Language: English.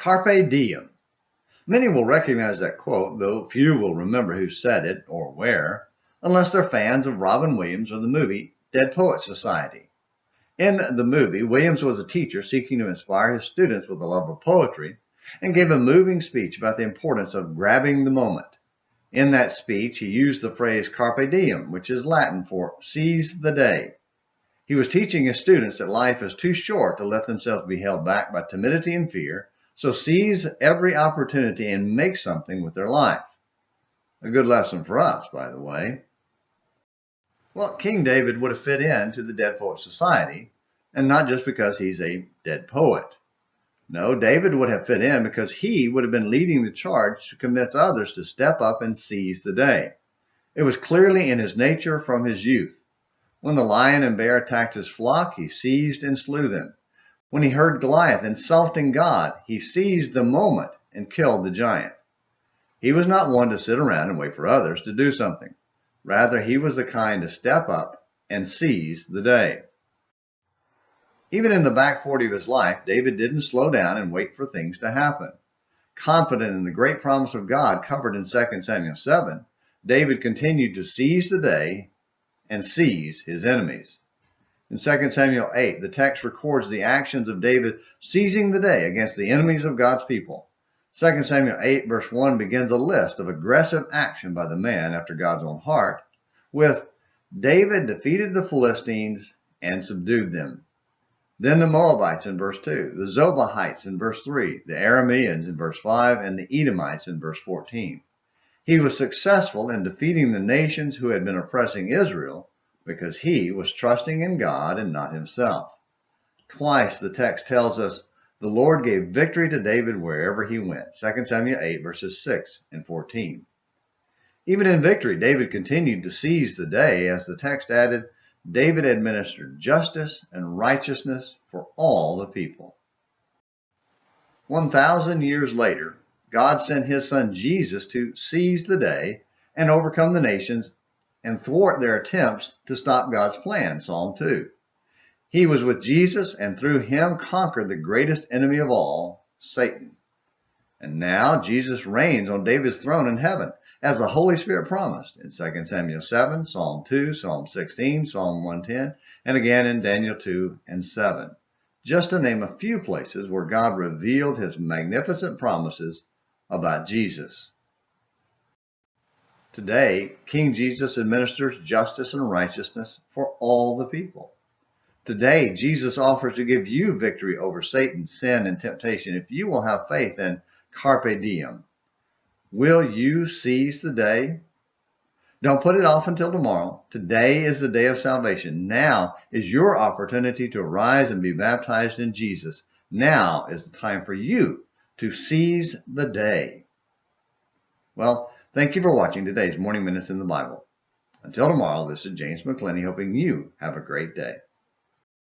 Carpe Diem. Many will recognize that quote, though few will remember who said it or where, unless they're fans of Robin Williams or the movie Dead Poets Society. In the movie, Williams was a teacher seeking to inspire his students with a love of poetry and gave a moving speech about the importance of grabbing the moment. In that speech, he used the phrase Carpe Diem, which is Latin for seize the day. He was teaching his students that life is too short to let themselves be held back by timidity and fear, so seize every opportunity and make something with their life. A good lesson for us, by the way. Well, King David would have fit into the Dead Poets Society, and not just because he's a dead poet. No, David would have fit in because he would have been leading the charge to convince others to step up and seize the day. It was clearly in his nature from his youth. When the lion and bear attacked his flock, he seized and slew them. When he heard Goliath insulting God, he seized the moment and killed the giant. He was not one to sit around and wait for others to do something. Rather, he was the kind to step up and seize the day. Even in the back 40 of his life, David didn't slow down and wait for things to happen. Confident in the great promise of God covered in 2 Samuel 7, David continued to seize the day and seize his enemies. In 2 Samuel 8, the text records the actions of David seizing the day against the enemies of God's people. 2 Samuel 8 verse 1 begins a list of aggressive action by the man after God's own heart, with David defeated the Philistines and subdued them. Then the Moabites in verse 2, the Zobahites in verse 3, the Arameans in verse 5, and the Edomites in verse 14. He was successful in defeating the nations who had been oppressing Israel because he was trusting in God and not himself. Twice the text tells us the Lord gave victory to David wherever he went. 2 Samuel 8 verses 6 and 14. Even in victory, David continued to seize the day, as the text added, David administered justice and righteousness for all the people. 1,000 years later, God sent his son Jesus to seize the day and overcome the nations and thwart their attempts to stop God's plan, Psalm 2. He was with Jesus and through him conquered the greatest enemy of all, Satan. And now Jesus reigns on David's throne in heaven, as the Holy Spirit promised in 2 Samuel 7, Psalm 2, Psalm 16, Psalm 110, and again in Daniel 2 and 7. Just to name a few places where God revealed his magnificent promises about Jesus. Today, King Jesus administers justice and righteousness for all the people. Today, Jesus offers to give you victory over Satan, sin, and temptation if you will have faith in Carpe Diem. Will you seize the day? Don't put it off until tomorrow. Today is the day of salvation. Now is your opportunity to arise and be baptized in Jesus. Now is the time for you to seize the day. Well, thank you for watching today's Morning Minutes in the Bible. Until tomorrow, this is James McClenny hoping you have a great day.